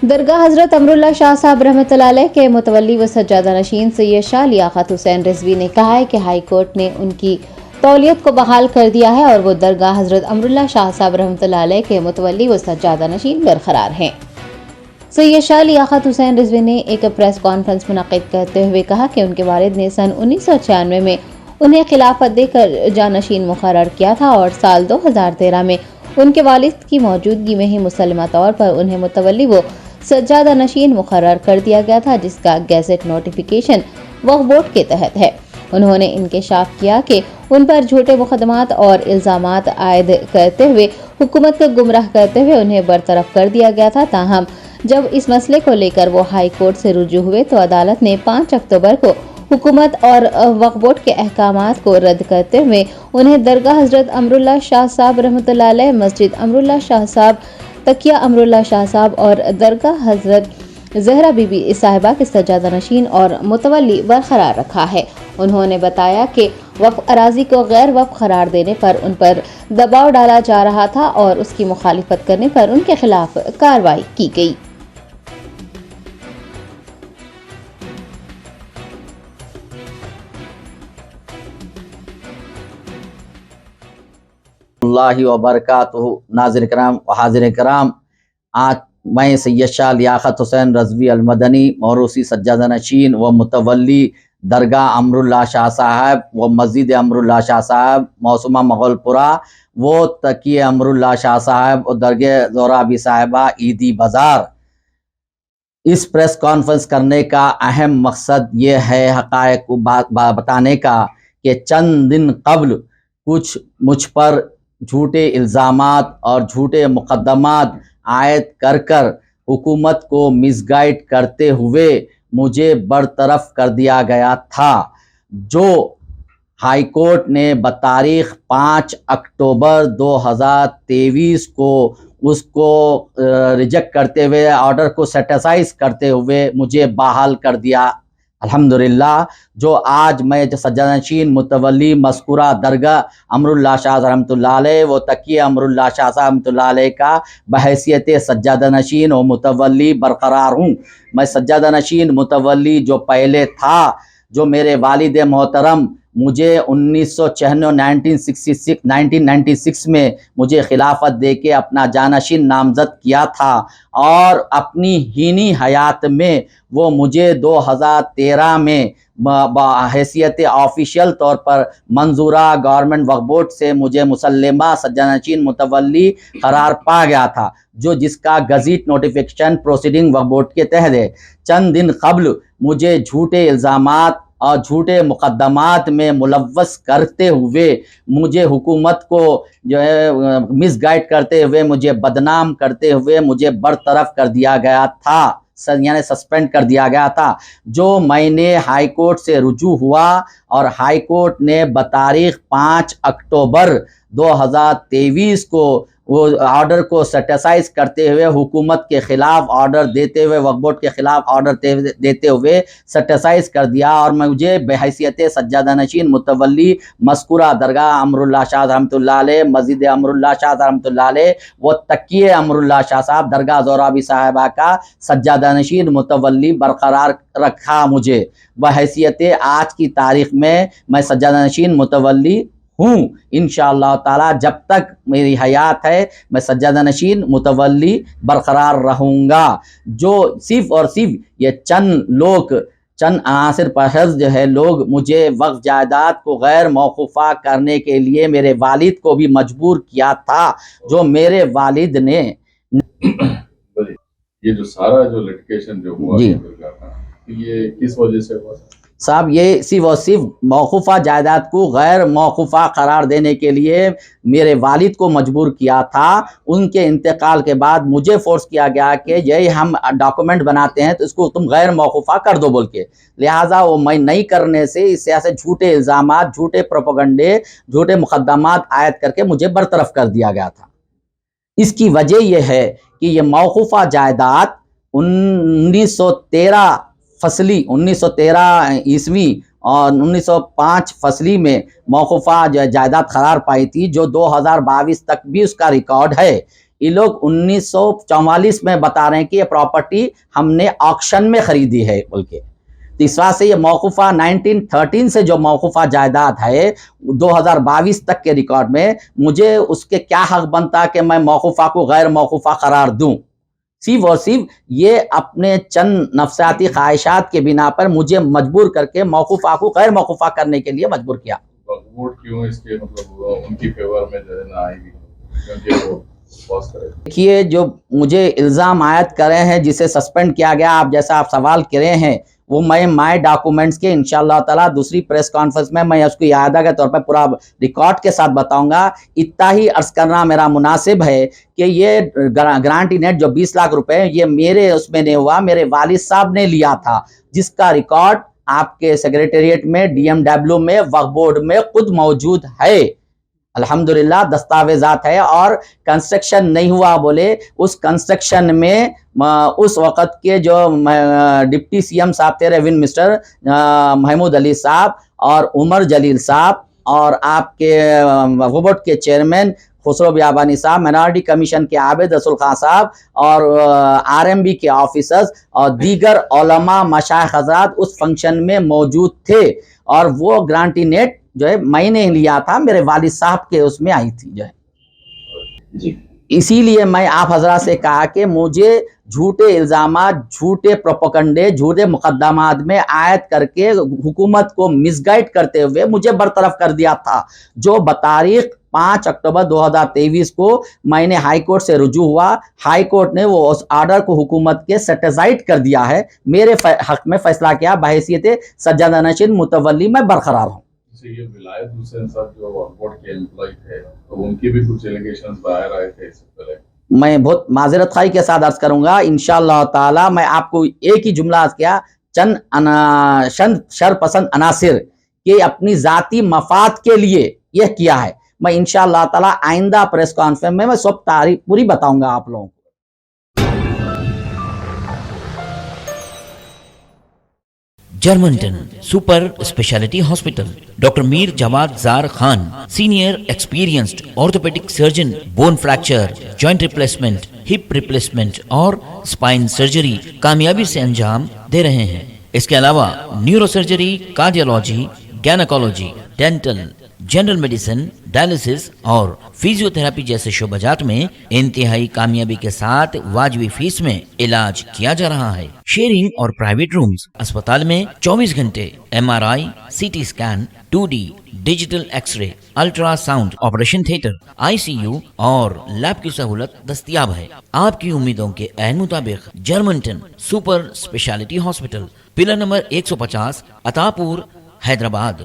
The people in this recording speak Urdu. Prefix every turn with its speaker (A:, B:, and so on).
A: درگاہ حضرت امراللہ شاہ صاحب رحمۃ اللہ علیہ کے متولی و سجادہ نشین سید شاہ لیاقت حسین رضوی نے کہا ہے کہ ہائی کورٹ نے ان کی تولیت کو بحال کر دیا ہے اور وہ درگاہ حضرت امراللہ شاہ صاحب رحمۃ اللہ علیہ کے متولی و سجادہ نشین برقرار ہیں۔ سید شاہ لیاقت حسین رضوی نے ایک پریس کانفرنس منعقد کرتے ہوئے کہا کہ ان کے والد نے سن 1996 میں انہیں خلافت دے کر جانشین مقرر کیا تھا اور سال 2013 میں ان کے والد کی موجودگی میں ہی مسلمہ طور پر انہیں متولی و سجادہ نشین مقرر کر دیا گیا تھا، جس کا گیزٹ نوٹیفیکیشن وقف بورڈ کے تحت ہے۔ انہوں نے انکشاف کیا کہ ان پر جھوٹے مقدمات اور الزامات عائد کرتے ہوئے حکومت کو گمراہ کرتے ہوئے انہیں برطرف کر دیا گیا تھا، تاہم جب اس مسئلے کو لے کر وہ ہائی کورٹ سے رجوع ہوئے تو عدالت نے 5 اکتوبر کو حکومت اور وقف بورڈ کے احکامات کو رد کرتے ہوئے انہیں درگاہ حضرت امراللہ شاہ صاحب رحمۃ اللہ علیہ، مسجد امراللہ شاہ صاحب، تکیہ امراللہ شاہ صاحب اور درگاہ حضرت زہرا بی بی صاحبہ کے سجادہ نشین اور متولی برقرار رکھا ہے۔ انہوں نے بتایا کہ وقف اراضی کو غیر وقف قرار دینے پر ان پر دباؤ ڈالا جا رہا تھا اور اس کی مخالفت کرنے پر ان کے خلاف کارروائی کی گئی۔
B: اللہ وبرکاتہ۔ ناظرین کرام و حاضرین کرام، آج میں سید شاہ لیاقت حسین رضوی المدنی، موروثی سجادہ نشین و متولی درگاہ امراللہ شاہ صاحب و مسجد امراللہ شاہ صاحب، موسمہ مغل پورہ و تکیہ امراللہ شاہ صاحب و درگاہ زہرا بی صاحبہ عیدی بازار۔ اس پریس کانفرنس کرنے کا اہم مقصد یہ ہے حقائق کو بتانے کا کہ چند دن قبل کچھ مجھ پر جھوٹے الزامات اور جھوٹے مقدمات عائد کر حکومت کو مس گائیڈ کرتے ہوئے مجھے برطرف کر دیا گیا تھا، جو ہائی کورٹ نے بتاریخ 5 اکتوبر 2023 کو اس کو ریجیکٹ کرتے ہوئے، آرڈر کو سیٹیسائز کرتے ہوئے مجھے بحال کر دیا۔ الحمدللہ، جو آج میں سجادہ نشین متولی مذکورہ درگاہ امراللہ شاہ رحمۃ اللہ علیہ و تکیہ امراللہ شاہ رحمۃ اللہ علیہ کا بحیثیت سجادہ نشین و متولی برقرار ہوں۔ میں سجادہ نشین متولی جو پہلے تھا، جو میرے والد محترم مجھے 1996 میں مجھے خلافت دے کے اپنا جانشین نامزد کیا تھا، اور اپنی ہینی حیات میں وہ مجھے 2013 میں بحیثیت آفیشیل طور پر منظورہ گورنمنٹ وقف بورڈ سے مجھے مسلمہ سجادہ نشین متولی قرار پا گیا تھا، جو جس کا گزٹ نوٹیفیکیشن پروسیڈنگ وقف بورڈ کے تحت ہے۔ چند دن قبل مجھے جھوٹے الزامات اور جھوٹے مقدمات میں ملوث کرتے ہوئے مجھے حکومت کو جو ہے مس گائیڈ کرتے ہوئے، مجھے بدنام کرتے ہوئے مجھے برطرف کر دیا گیا تھا، یعنی سسپینڈ کر دیا گیا تھا، جو میں نے ہائی کورٹ سے رجوع ہوا اور ہائی کورٹ نے بتاریخ 5 اکتوبر 2023 کو وہ آرڈر کو سیٹیسائز کرتے ہوئے حکومت کے خلاف آرڈر دیتے ہوئے، وقف بورڈ کے خلاف آرڈر دیتے ہوئے سیٹیسائز کر دیا، اور مجھے بحیثیت سجادہ نشین متولی مذکورہ درگاہ امراللہ شاہ رحمۃ اللہ علیہ، مسجد امراللہ شاہ رحمۃ اللہ علیہ و تکیہ امراللہ شاہ صاحب، درگاہ زہرا بی صاحبہ کا سجادہ نشین متولی برقرار رکھا۔ مجھے بحیثیت آج کی تاریخ میں سجادہ نشین متولی ہوں۔ انشاءاللہ تعالی جب تک میری حیات ہے میں سجادہ نشین متولی برقرار رہوں گا۔ جو صرف اور صرف یہ چند عناصر پرہز جو ہے لوگ مجھے وقف جائیداد کو غیر موقوفہ کرنے کے لیے میرے والد کو بھی مجبور کیا تھا، جو میرے والد نے
C: یہ جو سارا جو لٹیگیشن جو ہوا یہ کس وجہ سے ہوا؟
B: صاحب، یہ صرف اور صرف موقوفہ جائیداد کو غیر موقوفہ قرار دینے کے لیے میرے والد کو مجبور کیا تھا۔ ان کے انتقال کے بعد مجھے فورس کیا گیا کہ یہ ہم ڈاکومنٹ بناتے ہیں تو اس کو تم غیر موقوفہ کر دو بول کے، لہٰذا وہ میں نہیں کرنے سے اس سے جھوٹے الزامات، جھوٹے پروپیگنڈے، جھوٹے مقدمات عائد کر کے مجھے برطرف کر دیا گیا تھا۔ اس کی وجہ یہ ہے کہ یہ موقوفہ جائیداد 1913 عیسوی اور 1905 فصلی میں موقوفہ جائیداد قرار پائی تھی، جو 2022 تک بھی اس کا ریکارڈ ہے۔ یہ لوگ 1944 میں بتا رہے ہیں کہ یہ پراپرٹی ہم نے آکشن میں خریدی ہے بول کے. اس وجہ سے یہ موقوفہ 1913 سے جو موقوفہ جائیداد ہے 2022 تک کے ریکارڈ میں مجھے اس کے کیا حق بنتا کہ میں موقوفہ کو غیر موقوفہ قرار دوں. صرف اور صرف یہ اپنے چند نفسیاتی خواہشات کے بنا پر مجھے مجبور کر کے موقوفہ کو غیر موقوفہ کرنے کے لیے مجبور کیا.
C: ووٹ کیوں اس کے مطلب ان کی فیور میں جو ہے نہ آئی بھی کیونکہ وہ پاس کرے.
B: دیکھیے جو مجھے الزام عائد کرے ہیں جسے سسپینڈ کیا گیا آپ جیسا آپ سوال کرے ہیں وہ میں مائی ڈاکومنٹس کے انشاءاللہ تعالیٰ دوسری پریس کانفرنس میں اس کو اعادہ کے طور پر پورا ریکارڈ کے ساتھ بتاؤں گا. اتنا ہی عرض کرنا میرا مناسب ہے کہ یہ گرانٹی نیٹ جو 20 لاکھ روپے یہ میرے اس میں نہیں ہوا, میرے والد صاحب نے لیا تھا جس کا ریکارڈ آپ کے سیکریٹریٹ میں DMW میں وقف بورڈ میں خود موجود ہے. الحمدللہ دستاویزات ہے. اور کنسٹرکشن نہیں ہوا بولے اس کنسٹرکشن میں اس وقت کے جو ڈپٹی CM صاحب تھے ریونیو منسٹر محمود علی صاحب اور عمر جلیل صاحب اور آپ کے وقف بورڈ کے چیئرمین خسرو بیابانی صاحب, مائنارٹی کمیشن کے عابد رسول خان صاحب اور RMB کے آفیسرز اور دیگر علماء مشائخ حضرات اس فنکشن میں موجود تھے. اور وہ گرانٹی نیٹ جو ہے میں نے لیا تھا, میرے والد صاحب کے اس میں آئی تھی جو ہے جی. اسی لیے میں آپ حضرات سے کہا کہ مجھے جھوٹے الزامات, جھوٹے پروپیگنڈے, جھوٹے مقدمات میں عائد کر کے حکومت کو مس گائیڈ کرتے ہوئے مجھے برطرف کر دیا تھا, جو بتاریخ 5 اکتوبر 2023 کو میں نے ہائی کورٹ سے رجوع ہوا. ہائی کورٹ نے وہ اس آرڈر کو حکومت کے سیٹیسائڈ کر دیا ہے, میرے حق میں فیصلہ کیا, بحیثیت سجادہ نشین متولی میں برقرار ہوں.
C: یہ ولایت حسین صاحب جو وقف بورڈ کے امپلائی تھے تو ان کی بھی کچھ ایلیگیشنز باہر آئے تھے اس سے پہلے. میں
B: بہت معذرت خواہی کے ساتھ عرض کروں گا انشاءاللہ تعالی. میں آپ کو ایک ہی جملہ عرض کیا, چند شر پسند عناصر کہ اپنی ذاتی مفاد کے لیے یہ کیا ہے. میں انشاءاللہ تعالی آئندہ پریس کانفرنس میں سب تاریخ پوری بتاؤں گا آپ لوگوں کو.
D: Germanton super speciality hospital. Doctor Mir Jawad Zar Khan, senior experienced orthopaedic surgeon, bone fracture, joint replacement, hip replacement اور اسپائن سرجری کامیابی سے انجام دے رہے ہیں. اس کے علاوہ neurosurgery, cardiology, gynaecology, dental, general medicine, dialysis اور فیزیو تھراپی جیسے شعبجات میں انتہائی کامیابی کے ساتھ واجبی فیس میں علاج کیا جا رہا ہے. شیئرنگ اور پرائیویٹ رومز. اسپتال میں 24 گھنٹے MRI, CT scan, 2D digital X ray, ultra sound, operation theatre, ICU اور لیب کی سہولت دستیاب ہے. آپ کی امیدوں کے عین مطابق Germanton super speciality hospital, pillar number 150, عطا پور, حیدرآباد.